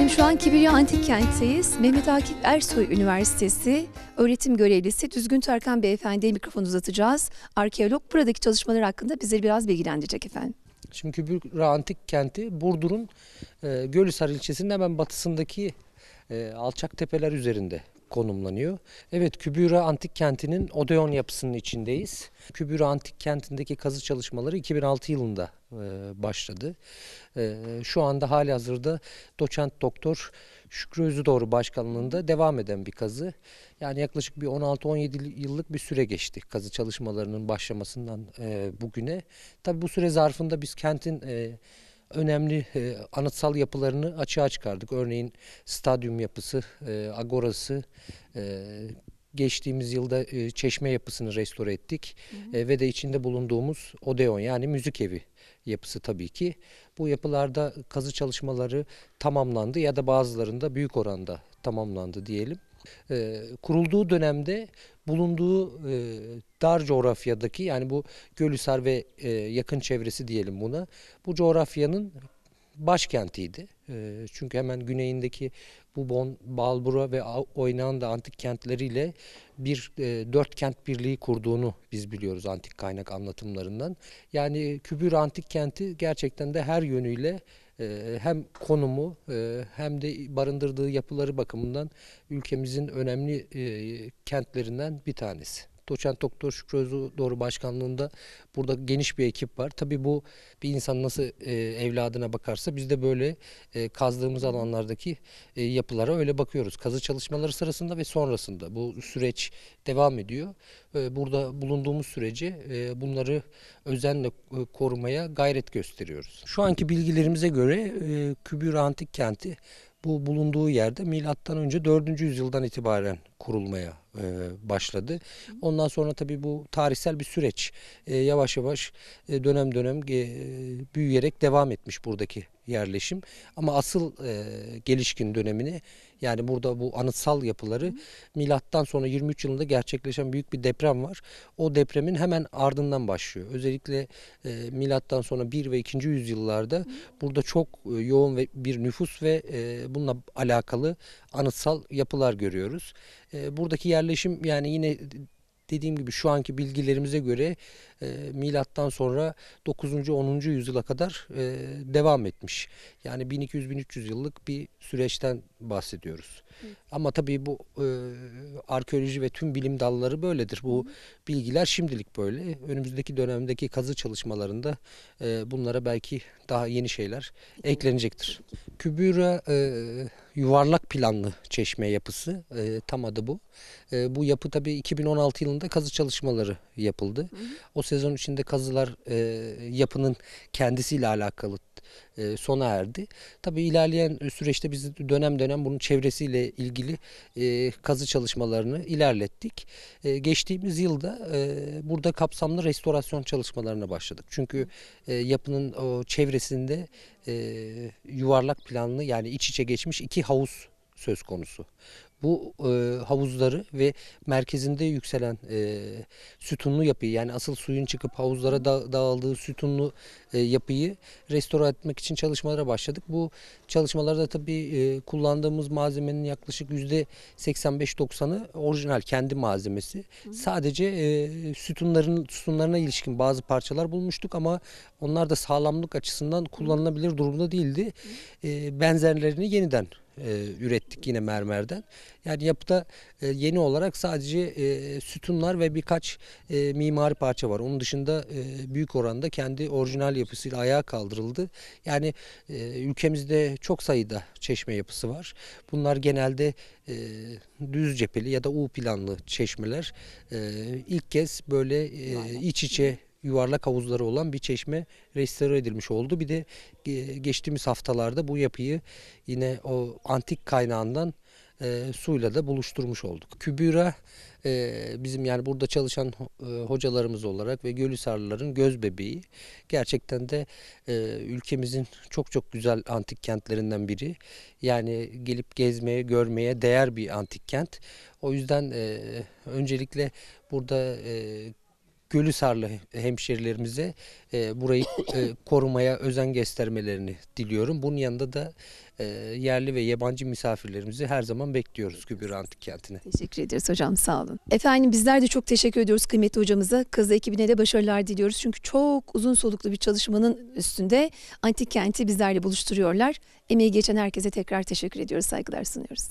Efendim şu an Kibirya Antik Kent'teyiz. Mehmet Akif Ersoy Üniversitesi öğretim görevlisi Düzgün Tarkan Beyefendi'ye mikrofon uzatacağız. Arkeolog buradaki çalışmalar hakkında bizleri biraz bilgilendirecek efendim. Şimdi Kibirya Antik Kenti Burdur'un Gölhisar ilçesinin hemen batısındaki alçak tepeler üzerinde konumlanıyor. Evet, Kibirya Antik Kenti'nin Odeon yapısının içindeyiz. Kibirya Antik Kenti'ndeki kazı çalışmaları 2006 yılında başladı. Şu anda halihazırda doçent doktor Şükrü Özüdoğru başkanlığında devam eden bir kazı. Yani yaklaşık bir 16-17 yıllık bir süre geçti kazı çalışmalarının başlamasından bugüne. Tabii bu süre zarfında biz kentin önemli anıtsal yapılarını açığa çıkardık. Örneğin stadyum yapısı, agorası, geçtiğimiz yılda çeşme yapısını restore ettik. Ve de içinde bulunduğumuz Odeon yani müzik evi yapısı tabii ki. Bu yapılarda kazı çalışmaları tamamlandı ya da bazılarında büyük oranda tamamlandı diyelim. Kurulduğu dönemde bulunduğu dar coğrafyadaki yani bu Gölhisar ve yakın çevresi diyelim buna. Bu coğrafyanın başkentiydi. Çünkü hemen güneyindeki Bubon, Balbura ve Oynağın da antik kentleriyle bir dört kent birliği kurduğunu biz biliyoruz antik kaynak anlatımlarından. Yani Kibirya Antik Kenti gerçekten de her yönüyle hem konumu hem de barındırdığı yapıları bakımından ülkemizin önemli kentlerinden bir tanesi. Doçent Doktor Şükrü Özüdoğru başkanlığında burada geniş bir ekip var. Tabii bu bir insan nasıl evladına bakarsa biz de böyle kazdığımız alanlardaki yapılara öyle bakıyoruz. Kazı çalışmaları sırasında ve sonrasında bu süreç devam ediyor. Burada bulunduğumuz sürece bunları özenle korumaya gayret gösteriyoruz. Şu anki bilgilerimize göre Kibirya Antik Kenti bu bulunduğu yerde milattan önce 4. yüzyıldan itibaren kurulmaya başladı. Ondan sonra tabii bu tarihsel bir süreç. Yavaş yavaş dönem dönem büyüyerek devam etmiş buradaki yerleşim. Ama asıl gelişkin dönemini yani burada bu anıtsal yapıları milattan sonra 23 yılında gerçekleşen büyük bir deprem var. O depremin hemen ardından başlıyor. Özellikle milattan sonra 1 ve 2. yüzyıllarda burada çok yoğun bir nüfus ve bununla alakalı anıtsal yapılar görüyoruz. Buradaki yerleşim yani yine dediğim gibi şu anki bilgilerimize göre milattan sonra 9. 10. yüzyıla kadar devam etmiş. Yani 1200-1300 yıllık bir süreçten bahsediyoruz. Ama tabii bu arkeoloji ve tüm bilim dalları böyledir. Bu bilgiler şimdilik böyle. Önümüzdeki dönemdeki kazı çalışmalarında bunlara belki daha yeni şeyler eklenecektir. Kibirya yuvarlak planlı çeşme yapısı. Tam adı bu. Bu yapı tabii 2016 yılında kazı çalışmaları yapıldı. O sezon içinde kazılar yapının kendisiyle alakalı sona erdi. Tabii ilerleyen süreçte biz dönem dönem bunun çevresiyle ilgili kazı çalışmalarını ilerlettik. Geçtiğimiz yılda burada kapsamlı restorasyon çalışmalarına başladık. Çünkü yapının o çevresinde yuvarlak planlı yani iç içe geçmiş iki havuz söz konusu. Bu havuzları ve merkezinde yükselen sütunlu yapıyı yani asıl suyun çıkıp havuzlara dağıldığı sütunlu yapıyı restore etmek için çalışmalara başladık. Bu çalışmalarda tabii kullandığımız malzemenin yaklaşık %85-90'ı orijinal kendi malzemesi. Sadece sütunlarına ilişkin bazı parçalar bulmuştuk ama onlar da sağlamlık açısından kullanılabilir durumda değildi. Benzerlerini yeniden ürettik yine mermerden. Yani yapıda yeni olarak sadece sütunlar ve birkaç mimari parça var. Onun dışında büyük oranda kendi orijinal yapısıyla ayağa kaldırıldı. Yani ülkemizde çok sayıda çeşme yapısı var. Bunlar genelde düz cepheli ya da U planlı çeşmeler. İlk kez böyle iç içe yuvarlak havuzları olan bir çeşme restore edilmiş oldu. Bir de geçtiğimiz haftalarda bu yapıyı yine o antik kaynağından suyla da buluşturmuş olduk. Kibirya bizim yani burada çalışan hocalarımız olarak ve Gölhisarlıların göz bebeği. Gerçekten de ülkemizin çok çok güzel antik kentlerinden biri. Yani gelip gezmeye, görmeye değer bir antik kent. O yüzden öncelikle burada Gölhisarlı hemşerilerimize burayı korumaya özen göstermelerini diliyorum. Bunun yanında da yerli ve yabancı misafirlerimizi her zaman bekliyoruz Gübüre Antik Kenti'ne. Teşekkür ederiz hocam, sağ olun. Efendim bizler de çok teşekkür ediyoruz kıymetli hocamıza. Kazı ekibine de başarılar diliyoruz. Çünkü çok uzun soluklu bir çalışmanın üstünde Antik Kenti bizlerle buluşturuyorlar. Emeği geçen herkese tekrar teşekkür ediyoruz, saygılar sunuyoruz.